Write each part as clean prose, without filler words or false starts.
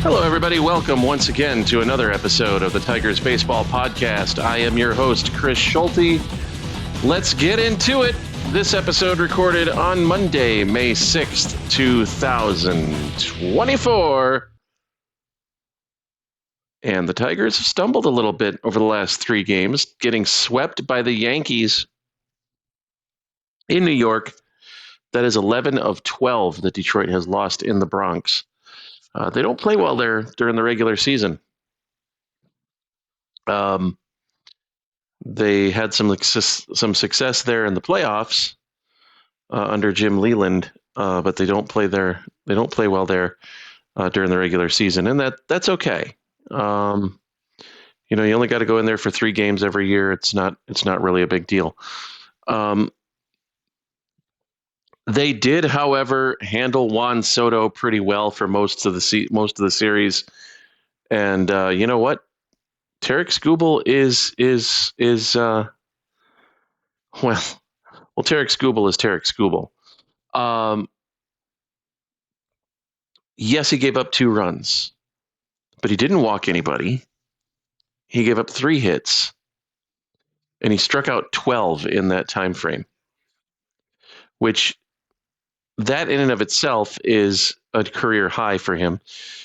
Hello, everybody. Welcome once again to another episode of the Tigers Baseball Podcast. I am your host, Chris Schulte. Let's get into it. This episode recorded on Monday, May 6th, 2024. And the Tigers have stumbled a little bit over the last three games, getting swept by the Yankees in New York. That is 11 of 12 that Detroit has lost in the Bronx. They don't play well there during the regular season. They had some success there in the playoffs under Jim Leland, but they don't play well there during the regular season, and that's okay. You only got to go in there for 3 games every year. It's not really a big deal. They did, however, handle Juan Soto pretty well for most of the series, and you know what? Tarek Skubal is Tarek Skubal is Tarek Skubal. Yes, he gave up 2 runs, but he didn't walk anybody. He gave up 3 hits, and he struck out 12 in that time frame, which that in and of itself is a career high for him.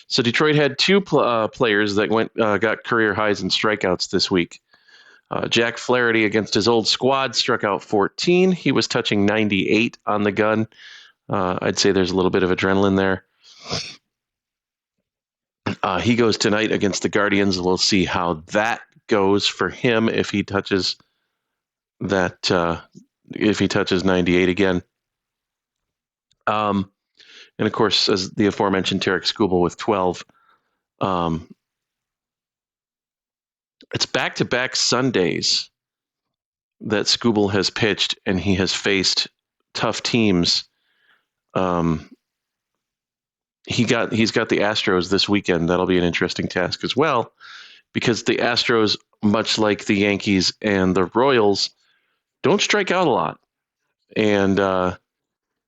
So Detroit had 2 players that got career highs in strikeouts this week. Jack Flaherty against his old squad struck out 14. He was touching 98 on the gun. I'd say there's a little bit of adrenaline there. He goes tonight against the Guardians. We'll see how that goes for him if he touches that. If he touches 98 again. And of course, as the aforementioned Tarek Skubal with 12. It's back-to-back Sundays that Skubal has pitched, and he has faced tough teams. He's got the Astros this weekend. That'll be an interesting task as well, because the Astros, much like the Yankees and the Royals, don't strike out a lot, and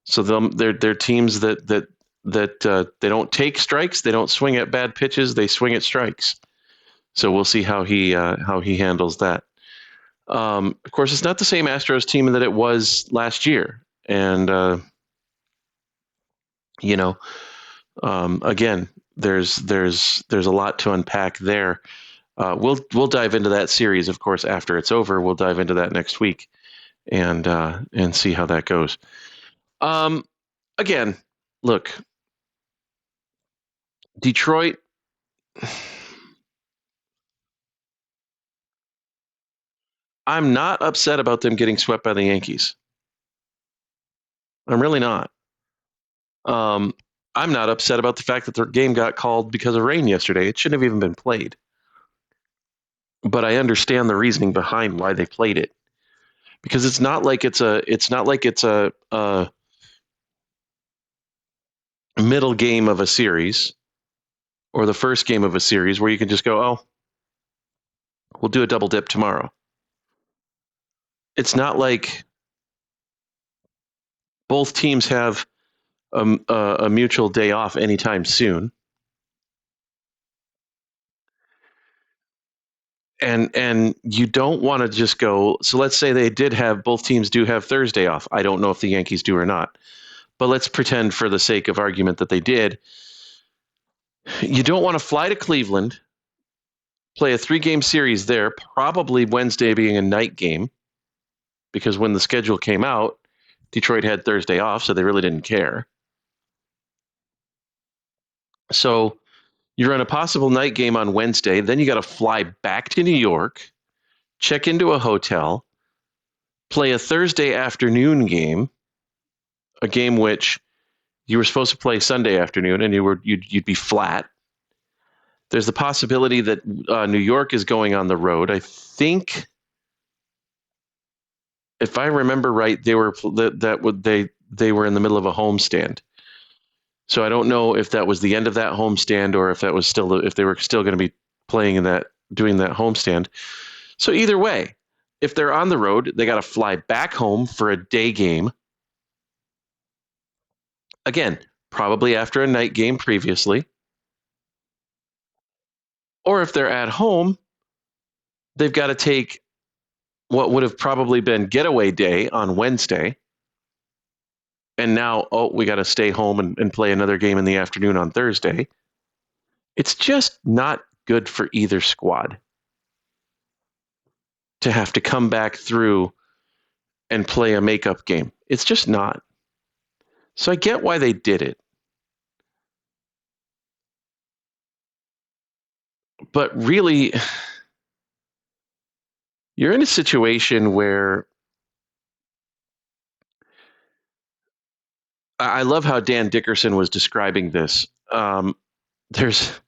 so they're teams that they don't take strikes, they don't swing at bad pitches, they swing at strikes. So we'll see how he handles that. Of course, it's not the same Astros team that it was last year, and again, there's a lot to unpack there. We'll dive into that series, of course, after it's over. We'll dive into that next week and see how that goes. Again, look, Detroit. I'm not upset about them getting swept by the Yankees. I'm really not. I'm not upset about the fact that their game got called because of rain yesterday. It shouldn't have even been played. But I understand the reasoning behind why they played it, because it's not like it's a middle game of a series or the first game of a series where you can just go, oh, we'll do a double dip tomorrow. It's not like both teams have a mutual day off anytime soon. And you don't want to just go, so let's say both teams do have Thursday off. I don't know if the Yankees do or not, but let's pretend for the sake of argument that they did. You don't want to fly to Cleveland, play a 3-game series there, probably Wednesday being a night game, because when the schedule came out, Detroit had Thursday off, so they really didn't care. So you run a possible night game on Wednesday, then you got to fly back to New York, check into a hotel, play a Thursday afternoon game, a game which you were supposed to play Sunday afternoon, and you'd be flat. There's the possibility that New York is going on the road. I think, if I remember right, they were in the middle of a homestand. So I don't know if that was the end of that homestand or if they were still going to be doing that homestand. So either way, if they're on the road, they got to fly back home for a day game. Again, probably after a night game previously. Or if they're at home, they've got to take what would have probably been getaway day on Wednesday. And now, we got to stay home and play another game in the afternoon on Thursday. It's just not good for either squad to have to come back through and play a makeup game. It's just not. So I get why they did it. But really, you're in a situation where I love how Dan Dickerson was describing this. There's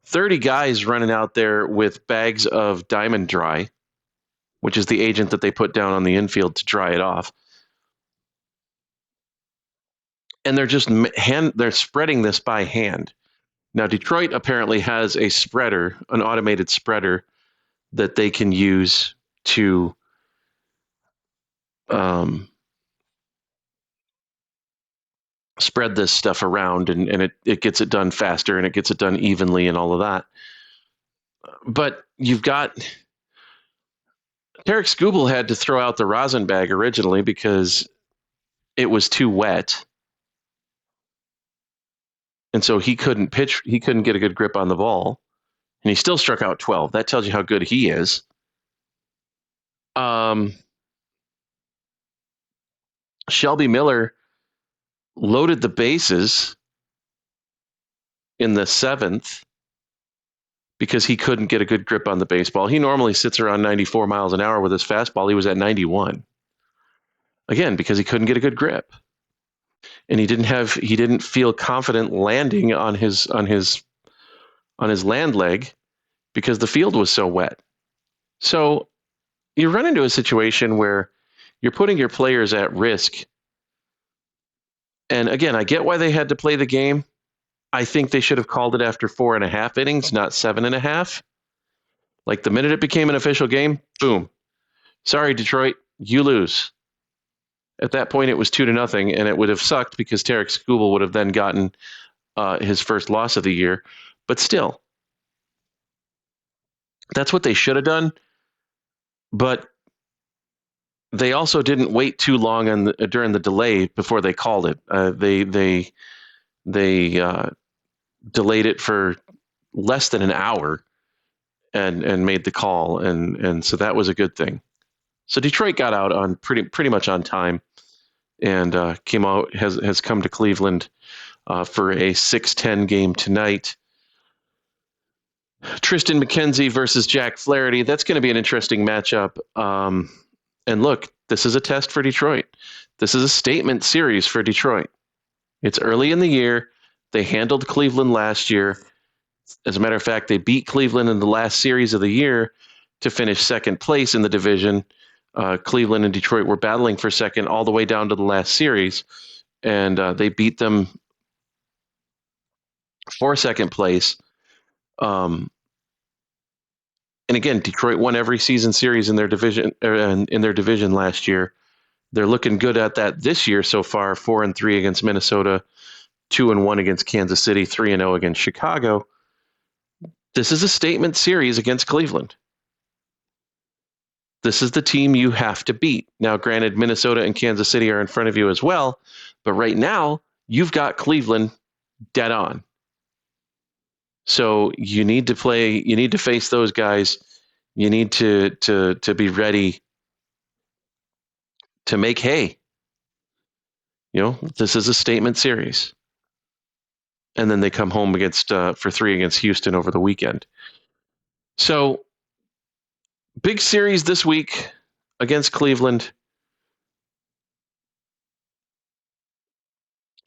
30 guys running out there with bags of Diamond Dry, which is the agent that they put down on the infield to dry it off. And they're just they're spreading this by hand. Now, Detroit apparently has a spreader, an automated spreader that they can use to spread this stuff around, and it gets it done faster and it gets it done evenly and all of that. But you've got Tarek Skubal had to throw out the rosin bag originally because it was too wet. And so he couldn't pitch. He couldn't get a good grip on the ball. And he still struck out 12. That tells you how good he is. Shelby Miller loaded the bases in the 7th because he couldn't get a good grip on the baseball. He normally sits around 94 miles an hour with his fastball. He was at 91. Again, because he couldn't get a good grip. And he didn't feel confident landing on his land leg because the field was so wet. So you run into a situation where you're putting your players at risk. And again, I get why they had to play the game. I think they should have called it after 4.5 innings, not 7.5. Like the minute it became an official game, boom. Sorry, Detroit, you lose. At that point, it was 2-0, and it would have sucked because Tarek Skubal would have then gotten his first loss of the year. But still, that's what they should have done. But they also didn't wait too long during the delay before they called it. They delayed it for less than an hour and made the call, and so that was a good thing. So Detroit got out on pretty much on time, and has come to Cleveland for a 6-10 game tonight. Tristan McKenzie versus Jack Flaherty. That's going to be an interesting matchup. And look, this is a test for Detroit. This is a statement series for Detroit. It's early in the year. They handled Cleveland last year. As a matter of fact, they beat Cleveland in the last series of the year to finish second place in the division. Cleveland and Detroit were battling for second all the way down to the last series, and they beat them for second place. And again, Detroit won every season series in their division last year. They're looking good at that this year so far. 4-3 against Minnesota, 2-1 against Kansas City, 3-0 against Chicago. This is a statement series against Cleveland. This is the team you have to beat. Now, granted, Minnesota and Kansas City are in front of you as well, but right now you've got Cleveland dead on. So you need to play. You need to face those guys. You need to be ready to make hay. This is a statement series, and then they come home for 3 against Houston over the weekend. So big series this week against Cleveland.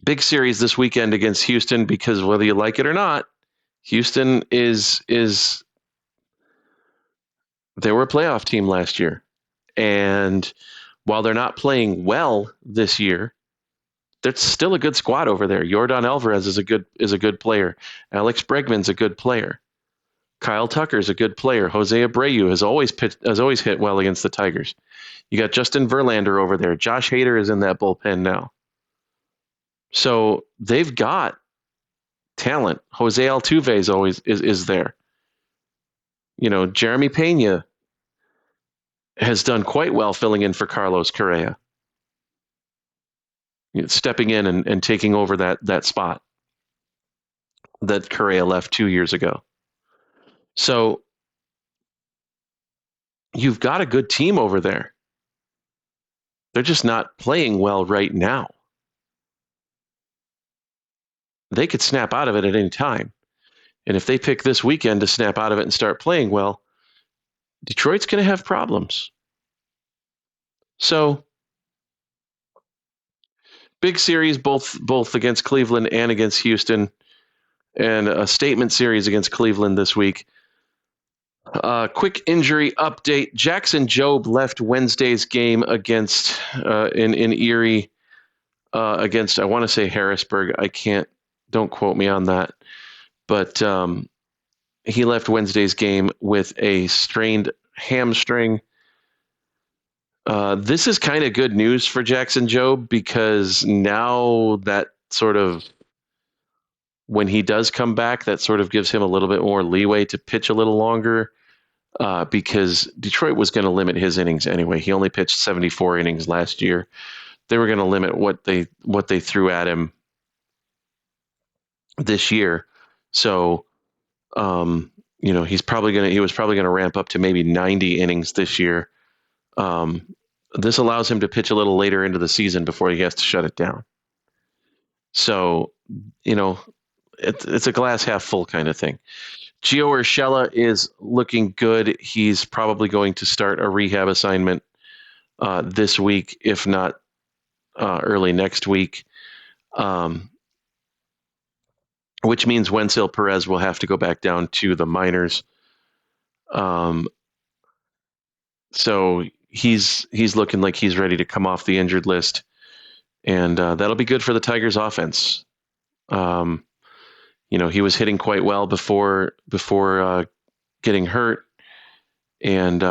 Big series this weekend against Houston because whether you like it or not, Houston is they were a playoff team last year. And while they're not playing well this year, there's still a good squad over there. Yordan Alvarez is a good player. Alex Bregman's a good player. Kyle Tucker's a good player. Jose Abreu has always hit well against the Tigers. You got Justin Verlander over there. Josh Hader is in that bullpen now. So they've got talent. Jose Altuve is there. Jeremy Pena has done quite well filling in for Carlos Correa, stepping in and taking over that spot that Correa left 2 years ago. So you've got a good team over there. They're just not playing well right now. They could snap out of it at any time. And if they pick this weekend to snap out of it and start playing well, Detroit's going to have problems. So big series, both against Cleveland and against Houston, and a statement series against Cleveland this week. Quick injury update. Jackson Jobe left Wednesday's game against in Erie against, I want to say, Harrisburg. Don't quote me on that. But he left Wednesday's game with a strained hamstring. This is kind of good news for Jackson Jobe, because now that sort of, when he does come back, that sort of gives him a little bit more leeway to pitch a little longer, because Detroit was going to limit his innings anyway. He only pitched 74 innings last year. They were going to limit what they threw at him this year. So, he was probably going to ramp up to maybe 90 innings this year. This allows him to pitch a little later into the season before he has to shut it down. So, it's a glass half full kind of thing. Gio Urshela is looking good. He's probably going to start a rehab assignment this week, if not early next week, which means Wenceel Perez will have to go back down to the minors. So he's looking like he's ready to come off the injured list, and that'll be good for the Tigers' offense. He was hitting quite well before getting hurt, and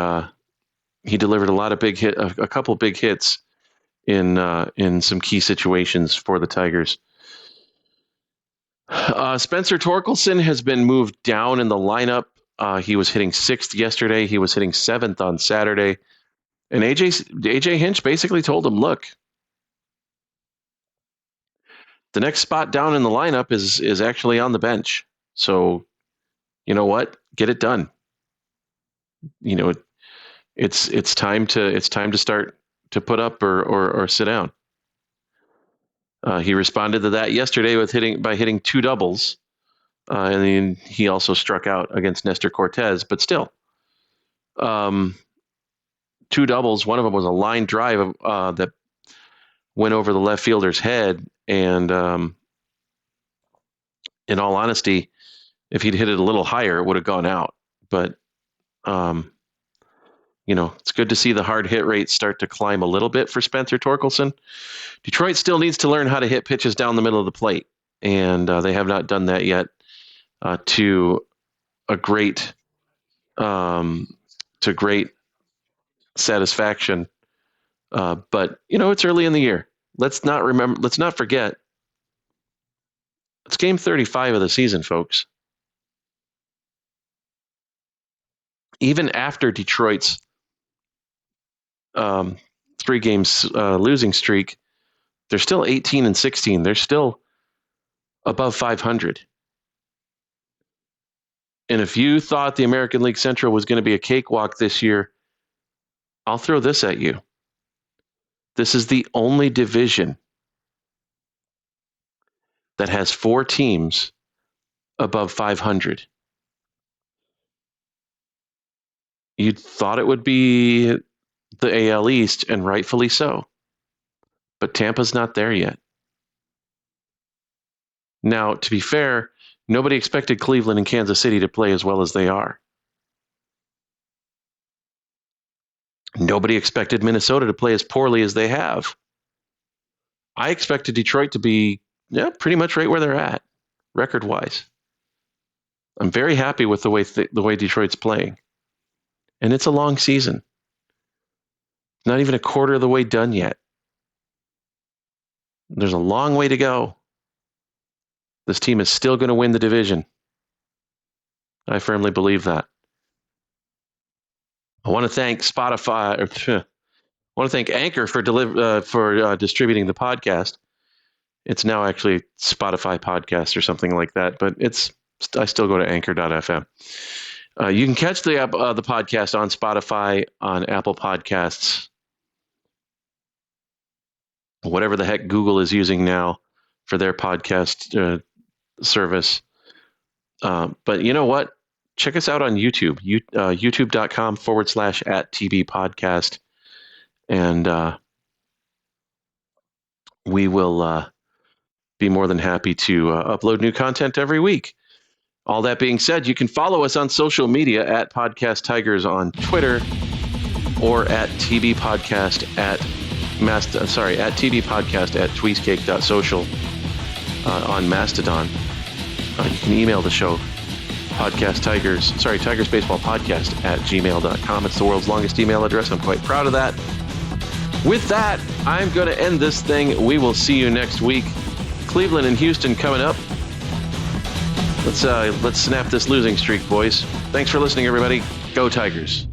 he delivered a couple big hits in some key situations for the Tigers. Spencer Torkelson has been moved down in the lineup. He was hitting 6th yesterday. He was hitting 7th on Saturday. And AJ Hinch basically told him, look, the next spot down in the lineup is actually on the bench. So, you know what? Get it done. It's time to start to put up or sit down. He responded to that yesterday by hitting 2 doubles. And then he also struck out against Nestor Cortez, but still, 2 doubles. One of them was a line drive that went over the left fielder's head. And in all honesty, if he'd hit it a little higher, it would have gone out. But, it's good to see the hard hit rate start to climb a little bit for Spencer Torkelson. Detroit still needs to learn how to hit pitches down the middle of the plate, and they have not done that yet to great satisfaction. But it's early in the year. Let's not forget, it's game 35 of the season, folks. Even after Detroit's 3 games losing streak, they're still 18-16. They're still above 500. And if you thought the American League Central was going to be a cakewalk this year, I'll throw this at you. This is the only division that has 4 teams above 500. You thought it would be the AL East, and rightfully so. But Tampa's not there yet. Now, to be fair, nobody expected Cleveland and Kansas City to play as well as they are. Nobody expected Minnesota to play as poorly as they have. I expected Detroit to be pretty much right where they're at, record-wise. I'm very happy with the way Detroit's playing. And it's a long season. Not even a quarter of the way done yet. There's a long way to go. This team is still going to win the division. I firmly believe that. I want to thank Spotify. I want to thank Anchor for distributing the podcast. It's now actually Spotify Podcast or something like that, but I still go to anchor.fm. You can catch the podcast on Spotify, on Apple Podcasts, whatever the heck Google is using now for their podcast service. But you know what? Check us out on YouTube, youtube.com/@TB podcast. And we will be more than happy to upload new content every week. All that being said, you can follow us on social media at Podcast Tigers on Twitter or at TB Podcast at TB Podcast at tweezcake.social on Mastodon. You can email the show Tigers Baseball Podcast at gmail.com. It's the world's longest email address. I'm quite proud of that. With that, I'm going to end this thing. We will see you next week. Cleveland and Houston coming up. Let's snap this losing streak, boys. Thanks for listening, everybody. Go Tigers.